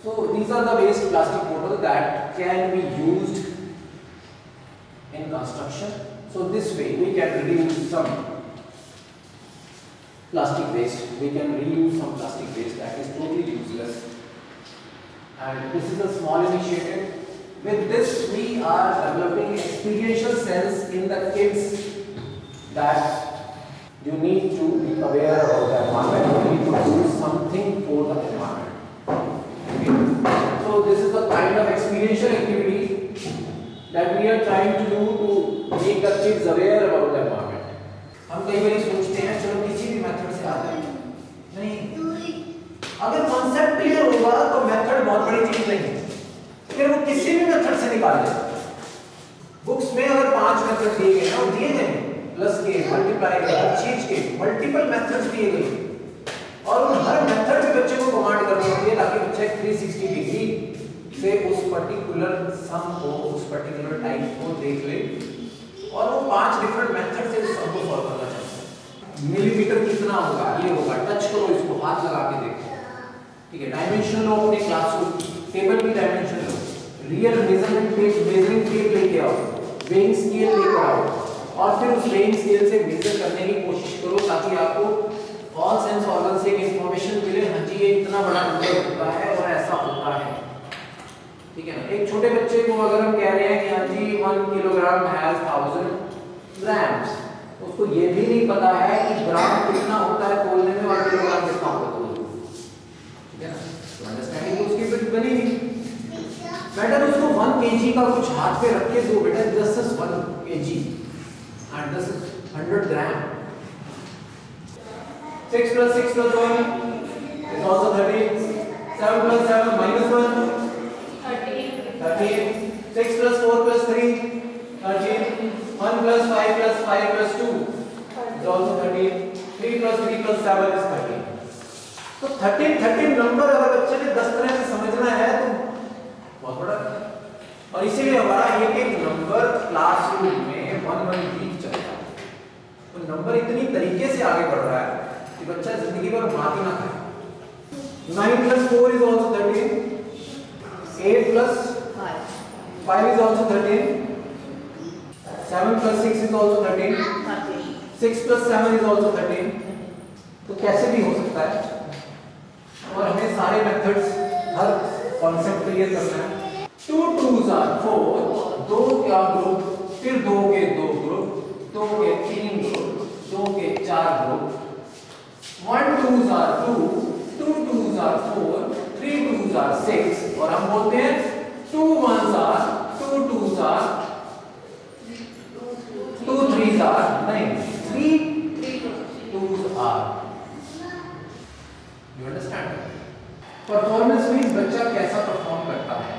So these are the waste plastic bottles that can be used in construction. So this way we can reduce some plastic waste. We can reuse some plastic waste that is totally useless. And this is a small initiative. With this, we are developing experiential sense in the kids that you need to be aware of the environment. You need to do something for the environment. Okay. So this is the kind of experiential activity that we are trying to do to make the kids aware about the environment. हम कई बार सोचते हैं चलो किसी भी method से आ जाए, नहीं, अगर कॉन्सेप्ट क्लियर होगा तो मेथड बहुत बड़ी चीज नहीं है, फिर वो किसी भी मेथड से निकाल ले। बुक्स में अगर 5 मेथड दिए गए हैं और दिए गए प्लस के मल्टीप्लाई के हर चीज के मल्टीपल मेथड्स दिए गए और उन हर मेथड में बच्चे को कमांड करनी होती है ताकि बच्चा 360 डिग्री से उस पर्टिकुलर सम को, उस पर्टिकुलर टाइप को देख ले और वो 5 डिफरेंट मेथड से उस सम को सॉल्व करना चाहता है। मिलीमीटर कितना होगा, ये होगा, टच करो इसको, हाथ लगा के देखो, ठीक है। डायमेंशन लो अपने क्लासरूम टेबल की डायमेंशन लो, real measurement tape, measuring tape लेके आओ, वेइंग स्केल लेकर आओ और फिर उस वेइंग स्केल से मेजर करने की कोशिश करो ताकि आपको ऑल सेंस ऑर्गन से इंफॉर्मेशन मिले, हाँ जी ये इतना बड़ा नंबर होता है और ऐसा होता है, ठीक है ना। एक छोटे बच्चे को अगर हम कह रहे हैं कि हाँ जी 1 किलोग्राम हैज 1000 ग्राम्स, उसको ये भी नहीं पता है कि ग्राम कितना होता है तोलने में और किलोग्राम कितना होता है, ठीक है ना। तो अंडरस्टैंडिंग तो उसकी फिर बनी नहीं। बेटर उसको 1 केजी का कुछ हाथ पे रख के दो, बेटा this is 1 KG and this is 100 gram. 6 plus 6 plus 1 is also 13. 7 plus 7 minus 1 13. 6 plus 4 plus 3 13. 1 plus 5 plus 5 plus 2 is also 13. 3 plus 3 plus 7 is 13. तो 13 नंबर अगर बच्चे ने 10 तरह से समझना है तो बहुत बड़ा, और इसीलिए हमारा एक नंबर क्लासरूम में 1 वीक चलता है। तो नंबर इतनी तरीके से आगे बढ़ रहा है कि बच्चा जिंदगी भर मार ही ना खाए। 9 plus 4 is also 13. 8 plus 5 is also 13. 7 plus 6 is also 13. 6 plus 7 is also 13. तो कैसे भी हो सकता है और हमें सारे मेथड्स, हर कॉन्सेप्ट क्लियर करना है। 2 2s are 4, 2 का ग्रुप, फिर 2 के 2 ग्रुप, 2 के 3 ग्रुप, 2 के 4 group. 1 2s are 2, 2 2s are 4, 3 2s are 6 और हम बोलते हैं 2 1s are 2 2s are 2 3s are नहीं 3 2s are। You understand? Performance means बच्चा कैसा परफॉर्म करता है।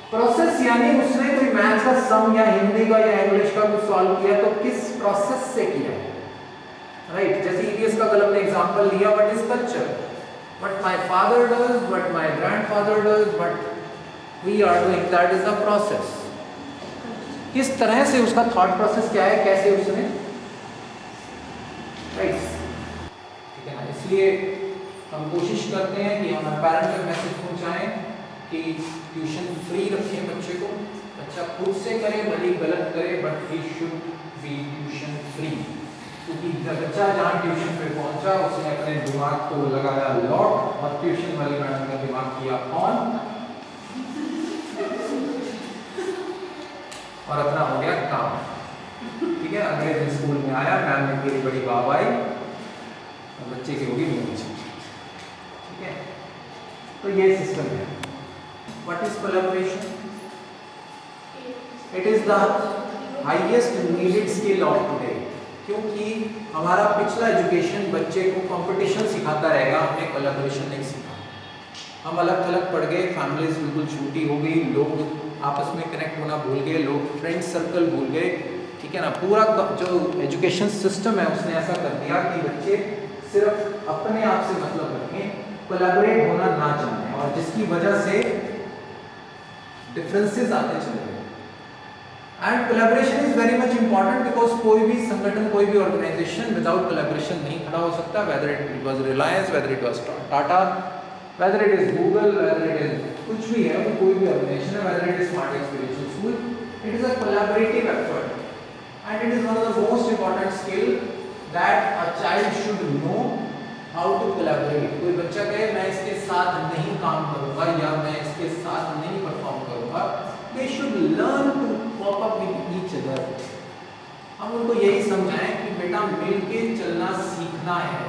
प्रोसेस यानी उसने कोई मैथ्स का सम या हिंदी का या इंग्लिश का कुछ सॉल्व किया तो किस प्रोसेस से किया, राइट। जैसे ईवीएस का कल हमने एग्जांपल लिया, what is culture, what my father does, what my grandfather does, what we are doing, that is a process. किस तरह से उसका थॉट प्रोसेस क्या है, कैसे उसने, राइट, ठीक है ना। इसलिए हम कोशिश करते हैं कि हम पेरेंट तक मैसेज पहुंचाएं कि ट्यूशन फ्री रखें बच्चे को, बच्चा खुद से करे भले गलत करे but he should be tuition free, क्योंकि जब बच्चा जहाँ ट्यूशन पे पहुंचा उसने अपने दिमाग को लगाया लॉक और ट्यूशन वाली मैडम का दिमाग किया ऑन और अपना हो गया काम, ठीक है। अगले दिन स्कूल में आया, मैम ने मेरी बड़ी वाहवाही और बच्चे की होगी मूवी, ठीक है। तो ये सिस्टम है। What is collaboration? It is the highest needed skill of today. क्योंकि हमारा पिछला एजुकेशन बच्चे को कंपटीशन सिखाता रहेगा, हमने कोलैबोरेशन नहीं सीखा। हम अलग थलग पड़ गए, फैमिलीज बिल्कुल छोटी हो गई, लोग आपस में कनेक्ट होना भूल गए, लोग फ्रेंड सर्कल भूल गए, ठीक है ना। पूरा जो एजुकेशन सिस्टम है उसने ऐसा कर दिया कि बच्चे सिर्फ अपने आप से मतलब रखें, कोलैबोरेट होना ना चाहें, और जिसकी वजह से डिफरेंसेस आते चले गए। And collaboration is very much important because कोई भी संगठन, कोई भी ऑर्गेनाइजेशन विदाउट कोलैबोरेशन नहीं खड़ा हो सकता, whether it was Reliance, whether it was Tata, whether it is Google, whether it is कुछ भी है, वो कोई भी ऑर्गेनाइजेशन है, whether it is Smart Experiential School, it is a collaborative effort and it is one of the most important skill that a child should know how to collaborate. कोई बच्चा कहे मैं इसके साथ नहीं काम करूँगा या मैं इसके साथ नहीं परफॉर्म करूँगा, they should learn to cope up with each other. हम उनको यही समझाएं कि बेटा मिलके चलना सीखना है,